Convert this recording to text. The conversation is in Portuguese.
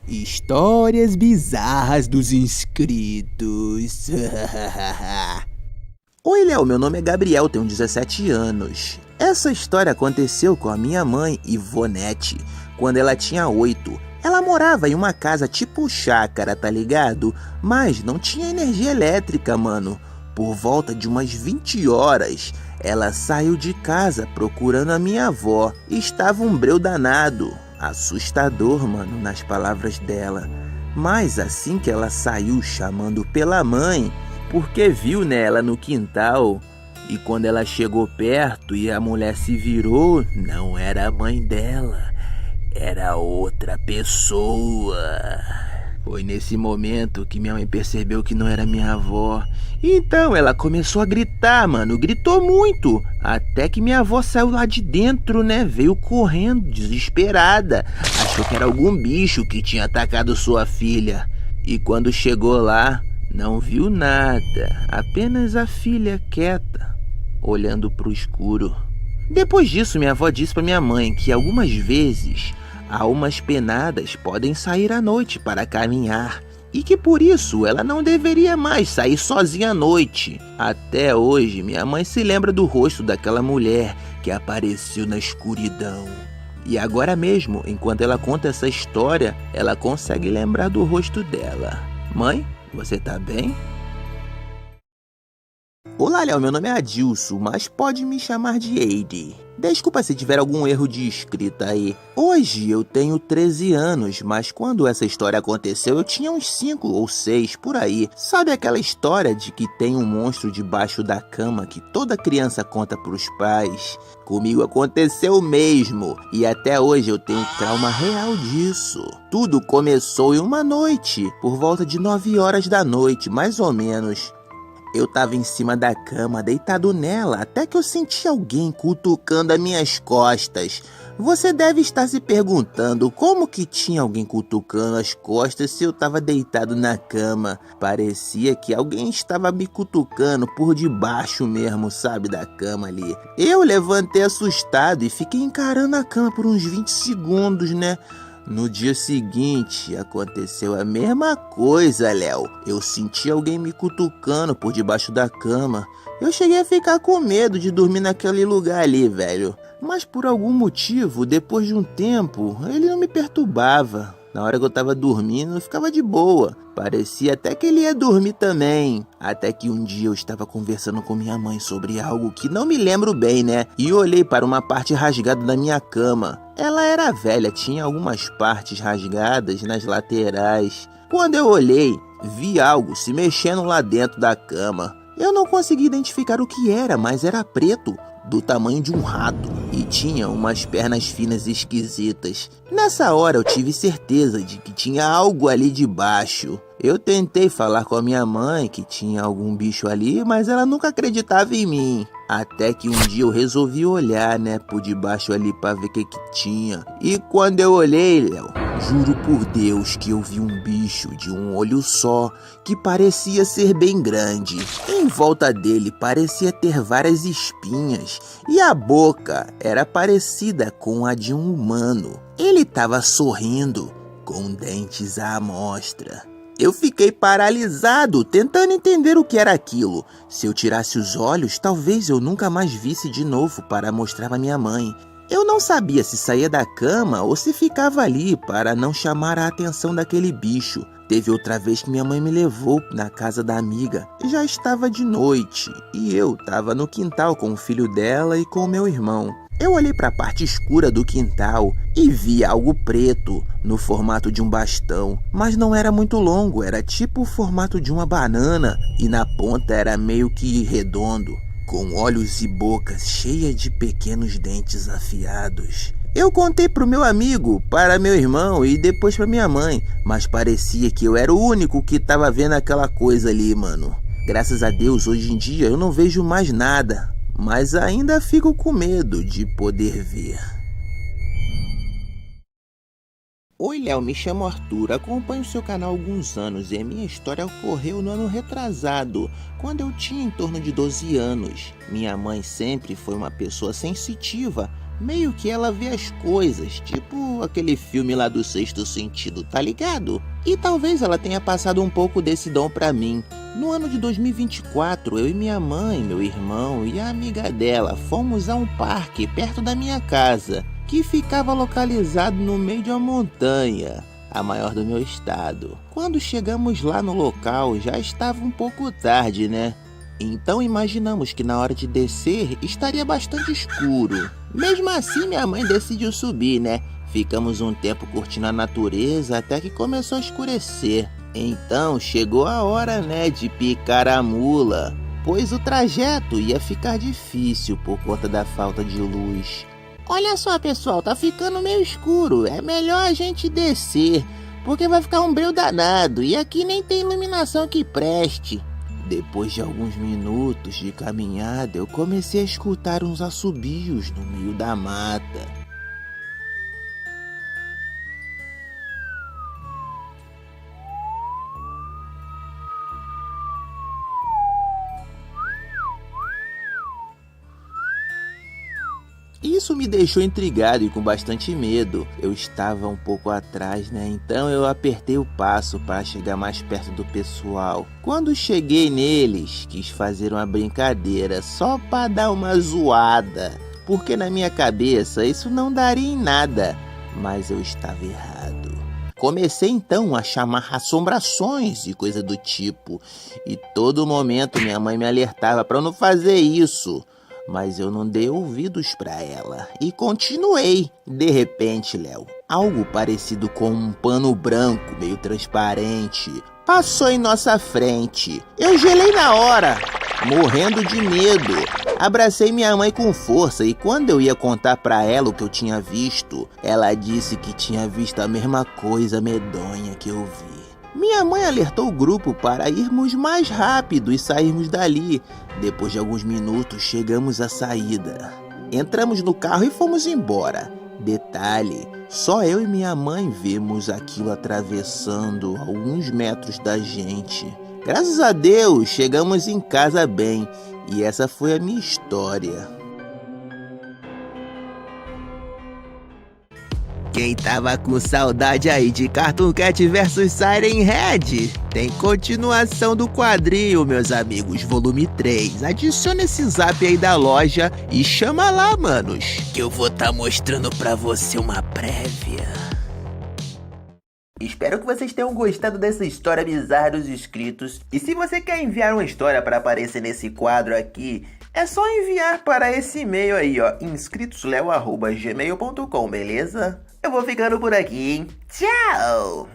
Histórias bizarras dos inscritos. Oi, Léo, meu nome é Gabriel, tenho 17 anos. Essa história aconteceu com a minha mãe, Ivonete, quando ela tinha 8. Ela morava em uma casa tipo chácara, tá ligado? Mas não tinha energia elétrica, mano. Por volta de umas 20 horas, ela saiu de casa procurando a minha avó. Estava um breu danado. Assustador, mano, nas palavras dela. Mas assim que ela saiu chamando pela mãe, porque viu nela no quintal, e quando ela chegou perto e a mulher se virou, não era a mãe dela, era outra pessoa. Foi nesse momento que minha mãe percebeu que não era minha avó. Então ela começou a gritar, mano, gritou muito. Até que minha avó saiu lá de dentro, né? Veio correndo, desesperada. Achou que era algum bicho que tinha atacado sua filha. E quando chegou lá, não viu nada. Apenas a filha quieta, olhando pro escuro. Depois disso, minha avó disse pra minha mãe que algumas vezes almas penadas podem sair à noite para caminhar e que por isso ela não deveria mais sair sozinha à noite. Até hoje, minha mãe se lembra do rosto daquela mulher que apareceu na escuridão. E agora mesmo, enquanto ela conta essa história, ela consegue lembrar do rosto dela. Mãe, você tá bem? Olá, Léo, meu nome é Adilson, mas pode me chamar de Eide. Desculpa se tiver algum erro de escrita aí. Hoje eu tenho 13 anos, mas quando essa história aconteceu eu tinha uns 5 ou 6 por aí. Sabe aquela história de que tem um monstro debaixo da cama que toda criança conta pros pais? Comigo aconteceu mesmo, e até hoje eu tenho trauma real disso. Tudo começou em uma noite, por volta de 9 horas da noite, mais ou menos. Eu tava em cima da cama, deitado nela, até que eu senti alguém cutucando as minhas costas. Você deve estar se perguntando como que tinha alguém cutucando as costas se eu tava deitado na cama. Parecia que alguém estava me cutucando por debaixo mesmo, sabe, da cama ali. Eu levantei assustado e fiquei encarando a cama por uns 20 segundos, né? No dia seguinte, aconteceu a mesma coisa, Léo. Eu senti alguém me cutucando por debaixo da cama. Eu cheguei a ficar com medo de dormir naquele lugar ali, velho. Mas por algum motivo, depois de um tempo, ele não me perturbava. Na hora que eu tava dormindo, eu ficava de boa. Parecia até que ele ia dormir também. Até que um dia eu estava conversando com minha mãe sobre algo que não me lembro bem, né? E olhei para uma parte rasgada da minha cama. Ela era velha, tinha algumas partes rasgadas nas laterais. Quando eu olhei, vi algo se mexendo lá dentro da cama. Eu não consegui identificar o que era, mas era preto, do tamanho de um rato, e tinha umas pernas finas esquisitas. Nessa hora eu tive certeza de que tinha algo ali debaixo. Eu tentei falar com a minha mãe que tinha algum bicho ali, mas ela nunca acreditava em mim. Até que um dia eu resolvi olhar, né, por debaixo ali pra ver o que tinha. E quando eu olhei, Léo, juro por Deus que eu vi um bicho de um olho só, que parecia ser bem grande. Em volta dele parecia ter várias espinhas, e a boca era parecida com a de um humano. Ele estava sorrindo, com dentes à amostra. Eu fiquei paralisado, tentando entender o que era aquilo. Se eu tirasse os olhos, talvez eu nunca mais visse de novo para mostrar à minha mãe. Eu não sabia se saía da cama ou se ficava ali para não chamar a atenção daquele bicho. Teve outra vez que minha mãe me levou na casa da amiga. Já estava de noite e eu estava no quintal com o filho dela e com o meu irmão. Eu olhei para a parte escura do quintal e vi algo preto, no formato de um bastão, mas não era muito longo, era tipo o formato de uma banana e na ponta era meio que redondo, com olhos e boca cheia de pequenos dentes afiados. Eu contei pro meu amigo, para meu irmão e depois para minha mãe, mas parecia que eu era o único que estava vendo aquela coisa ali, mano. Graças a Deus, hoje em dia eu não vejo mais nada, mas ainda fico com medo de poder ver. Oi, Léo, me chamo Arthur, acompanho o seu canal há alguns anos e a minha história ocorreu no ano retrasado, quando eu tinha em torno de 12 anos. Minha mãe sempre foi uma pessoa sensitiva, Meio que ela vê as coisas, tipo aquele filme lá do Sexto Sentido, tá ligado? E talvez ela tenha passado um pouco desse dom pra mim. No ano de 2024, eu e minha mãe, meu irmão e a amiga dela fomos a um parque perto da minha casa, que ficava localizado no meio de uma montanha, a maior do meu estado. Quando chegamos lá no local, já estava um pouco tarde, né? Então imaginamos que na hora de descer estaria bastante escuro. Mesmo assim, minha mãe decidiu subir, né? Ficamos um tempo curtindo a natureza até que começou a escurecer. Então chegou a hora, né, de picar a mula, pois o trajeto ia ficar difícil por conta da falta de luz. Olha só, pessoal, tá ficando meio escuro. É melhor a gente descer, porque vai ficar um breu danado e aqui nem tem iluminação que preste. Depois de alguns minutos de caminhada, eu comecei a escutar uns assobios no meio da mata. Isso me deixou intrigado e com bastante medo. Eu estava um pouco atrás, né? Então eu apertei o passo para chegar mais perto do pessoal. Quando cheguei neles, quis fazer uma brincadeira só para dar uma zoada, porque na minha cabeça isso não daria em nada, mas eu estava errado. Comecei então a chamar assombrações e coisa do tipo, e todo momento minha mãe me alertava para não fazer isso. Mas eu não dei ouvidos pra ela e continuei. De repente, Léo, algo parecido com um pano branco meio transparente passou em nossa frente. Eu gelei na hora, morrendo de medo. Abracei minha mãe com força e quando eu ia contar pra ela o que eu tinha visto, ela disse que tinha visto a mesma coisa medonha que eu vi. Minha mãe alertou o grupo para irmos mais rápido e sairmos dali. Depois de alguns minutos, chegamos à saída. Entramos no carro e fomos embora. Detalhe, só eu e minha mãe vimos aquilo atravessando alguns metros da gente. Graças a Deus, chegamos em casa bem. E essa foi a minha história. Quem tava com saudade aí de Cartoon Cat vs Siren Head? Tem continuação do quadrinho, meus amigos, volume 3. Adiciona esse zap aí da loja e chama lá, manos, que eu vou tá mostrando pra você uma prévia. Espero que vocês tenham gostado dessa história bizarra dos inscritos. E se você quer enviar uma história para aparecer nesse quadro aqui, é só enviar para esse e-mail aí, ó, inscritosleo@gmail.com, beleza? Eu vou ficando por aqui, hein? Tchau!